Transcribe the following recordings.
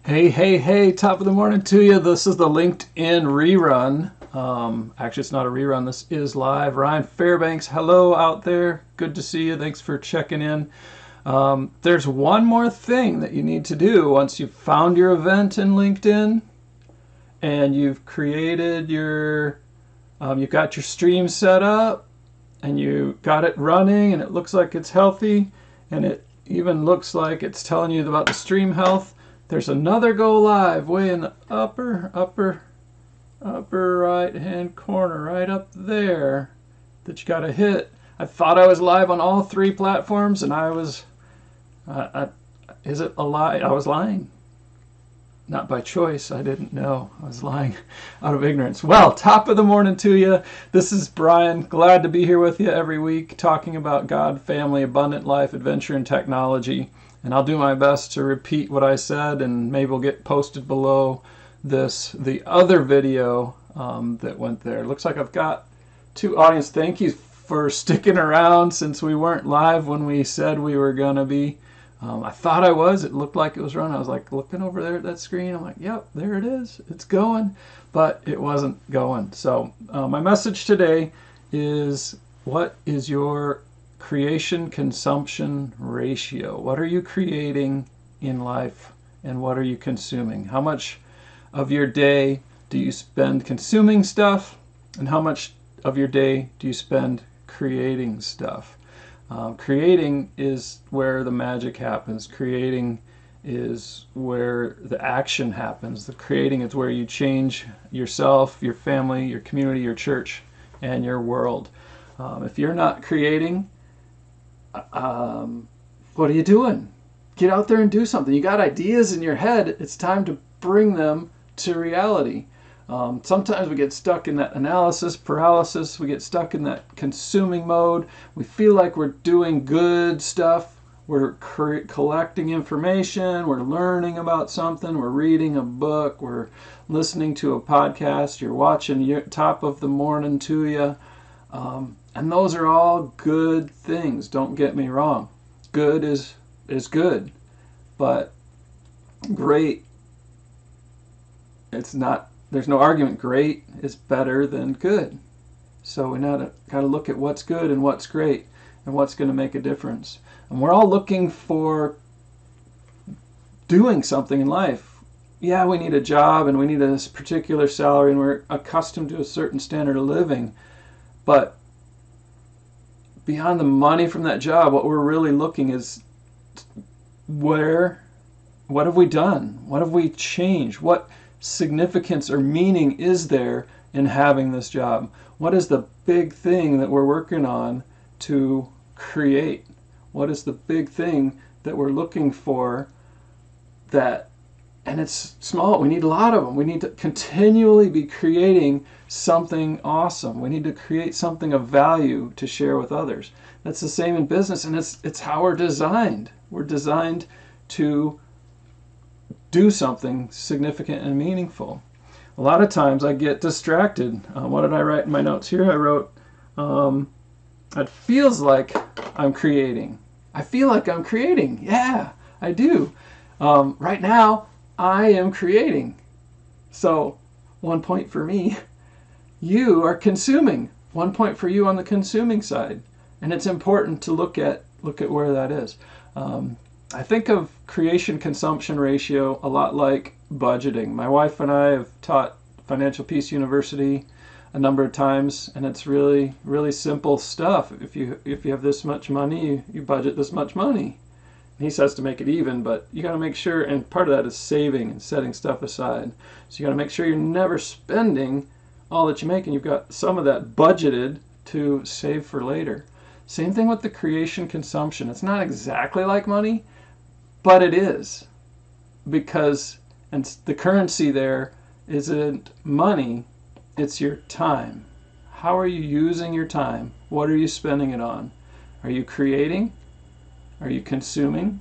Hey, hey, hey, top of the morning to you. This is the LinkedIn rerun. Actually, it's not a rerun. This is live. Ryan Fairbanks, hello out there. Good to see you. Thanks for checking in. There's one more thing that you need to do once you've found your event in LinkedIn and you've created you've got your stream set up and you got it running and it looks like it's healthy and it even looks like it's telling you about the stream health. There's another go live way in the upper right hand corner, right up there, that you gotta hit. I thought I was live on all three platforms, and I was. Is it a lie? I was lying. Not by choice. I didn't know. I was lying out of ignorance. Well, top of the morning to you. This is Brian. Glad to be here with you every week, talking about God, family, abundant life, adventure, and technology. And I'll do my best to repeat what I said, and maybe we'll get posted below the other video that went there. Looks like I've got two audience. Thank you for sticking around since we weren't live when we said we were going to be. I thought I was. It looked like it was running. I was like looking over there at that screen. I'm like, yep, there it is. It's going. But it wasn't going. So my message today is, what is your creation consumption ratio? What are you creating in life and what are you consuming? How much of your day do you spend consuming stuff and how much of your day do you spend creating stuff? Creating is where the magic happens. Creating is where the action happens. The creating is where you change yourself, your family, your community, your church, and your world. If you're not creating, what are you doing? Get out there and do something. You got ideas in your head. It's time to bring them to reality. Sometimes we get stuck in that analysis paralysis. We get stuck in that consuming mode. We feel like we're doing good stuff. We're collecting information. We're learning about something. We're reading a book. We're listening to a podcast. You're watching your top of the morning to you. And those are all good things. Don't get me wrong. Good is good. But great, it's not. There's no argument. Great is better than good. So we got to look at what's good and what's great and what's going to make a difference. And we're all looking for doing something in life. Yeah, we need a job and we need a particular salary and we're accustomed to a certain standard of living. But beyond the money from that job, what we're really looking is what have we done? What have we changed? What significance or meaning is there in having this job? What is the big thing that we're working on to create? What is the big thing that we're looking for and it's small. We need a lot of them. We need to continually be creating something awesome. We need to create something of value to share with others. That's the same in business, and it's how we're designed. We're designed to do something significant and meaningful. A lot of times I get distracted. What did I write in my notes here? I wrote, it feels like I'm creating. I feel like I'm creating. Yeah, I do. Right now, I am creating. So 1 point for me. You are consuming. 1 point for you on the consuming side. And it's important to look at where that is. I think of creation consumption ratio a lot like budgeting. My wife and I have taught Financial Peace University a number of times, and it's really, really simple stuff. If you have this much money, you budget this much money. He says to make it even, but you got to make sure, and part of that is saving and setting stuff aside. So you got to make sure you're never spending all that you make, and you've got some of that budgeted to save for later. Same thing with the creation consumption. It's not exactly like money, but it is, because and the currency there isn't money, it's your time. How are you using your time? What are you spending it on? Are you creating? Are you consuming?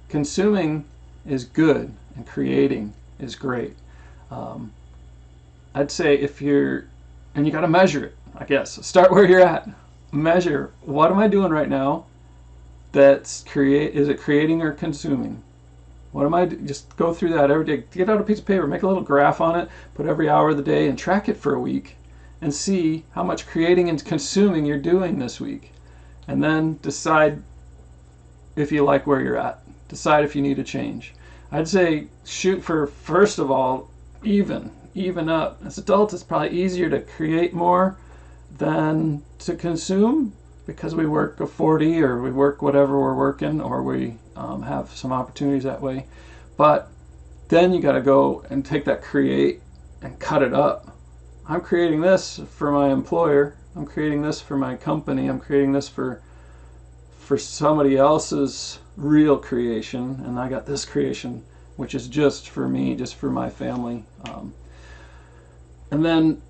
Consuming is good and creating is great. I'd say and you got to measure it, I guess. Start where you're at. Measure, what am I doing right now? Is it creating or consuming? What am I doing? Just go through that every day. Get out a piece of paper, make a little graph on it, put every hour of the day, and track it for a week, and see how much creating and consuming you're doing this week. And then decide if you like where you're at. Decide if you need a change. I'd say shoot for, first of all, even up. As adults, it's probably easier to create more than to consume, because we work a 40 or we work whatever we're working, or we have some opportunities that way. But then you got to go and take that create and cut it up. I'm creating this for my employer. I'm creating this for my company. I'm creating this for somebody else's real creation, and I got this creation which is just for me, just for my family. And then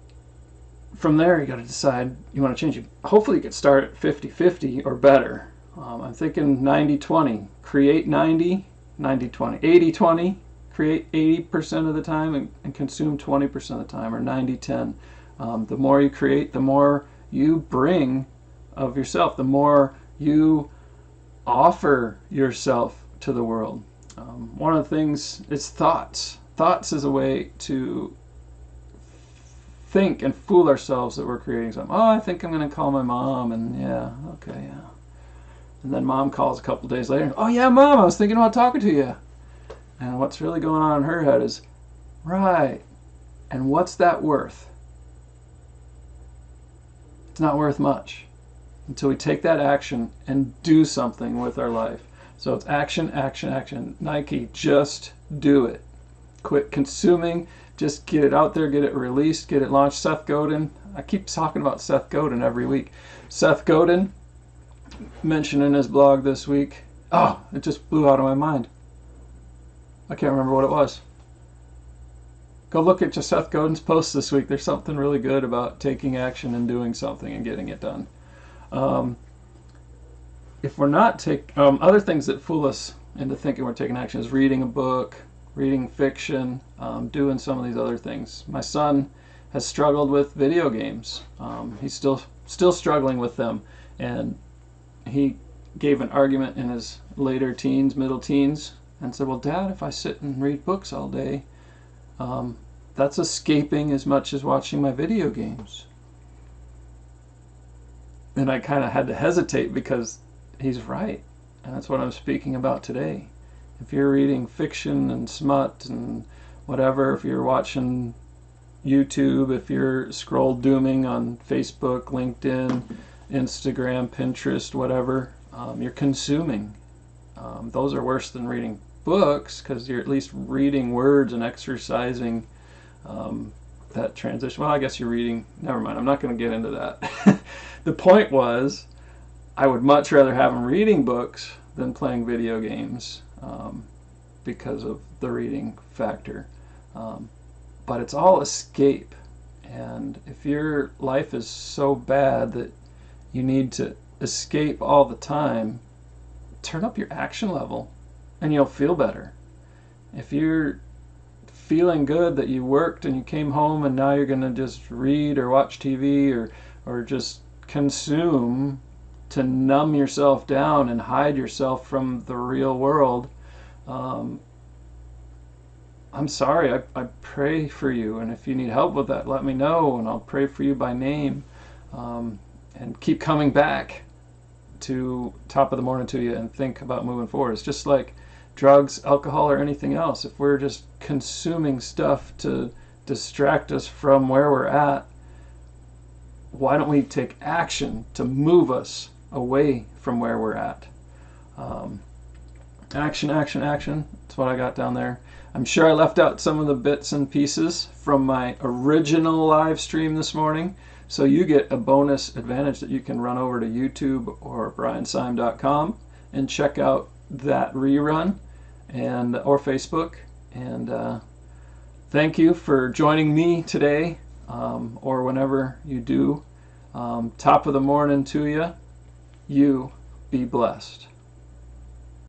from there you got to decide you want to change it. Hopefully you could start at 50-50 or better. I'm thinking 90-20. Create 90, 90-20. 80-20. Create 80% of the time and consume 20% of the time, or 90-10. The more you create, the more you bring of yourself, the more you offer yourself to the world. One of the things is thoughts. Thoughts is a way to think and fool ourselves that we're creating something. Oh, I think I'm going to call my mom, and yeah, okay, yeah. And then mom calls a couple days later. Oh yeah, mom, I was thinking about talking to you. And what's really going on in her head is, right, and what's that worth? It's not worth much until we take that action and do something with our life. So it's action, action, action. Nike, just do it. Quit consuming. Just get it out there, get it released, get it launched. Seth Godin, I keep talking about Seth Godin every week. Seth Godin mentioned in his blog this week, oh, it just blew out of my mind. I can't remember what it was. Go look at just Seth Godin's post this week. There's something really good about taking action and doing something and getting it done. If we're not other things that fool us into thinking we're taking action is reading a book, reading fiction, doing some of these other things. My son has struggled with video games. He's still struggling with them, and he gave an argument in his later teens, middle teens, and said, well, Dad, if I sit and read books all day, that's escaping as much as watching my video games. And I kind of had to hesitate, because he's right, and that's what I'm speaking about today. If you're reading fiction and smut and whatever, if you're watching YouTube, if you're scroll dooming on Facebook, LinkedIn, Instagram, Pinterest, whatever, you're consuming. Those are worse than reading books, because you're at least reading words and exercising that transition. Well, I guess you're reading. Never mind. I'm not going to get into that. The point was, I would much rather have him reading books than playing video games, because of the reading factor. But it's all escape. And if your life is so bad that you need to escape all the time, turn up your action level and you'll feel better. If you're feeling good that you worked and you came home and now you're going to just read or watch TV or just consume to numb yourself down and hide yourself from the real world, I'm sorry. I pray for you, and if you need help with that, let me know, and I'll pray for you by name. And keep coming back to Top of the Morning to you and think about moving forward. It's just like drugs, alcohol, or anything else. If we're just consuming stuff to distract us from where we're at, why don't we take action to move us away from where we're at? Action, action, action. That's what I got down there. I'm sure I left out some of the bits and pieces from my original live stream this morning, so you get a bonus advantage that you can run over to YouTube or briansyme.com and check out that rerun, and or Facebook. And thank you for joining me today, or whenever you do. Top of the morning to you. You be blessed.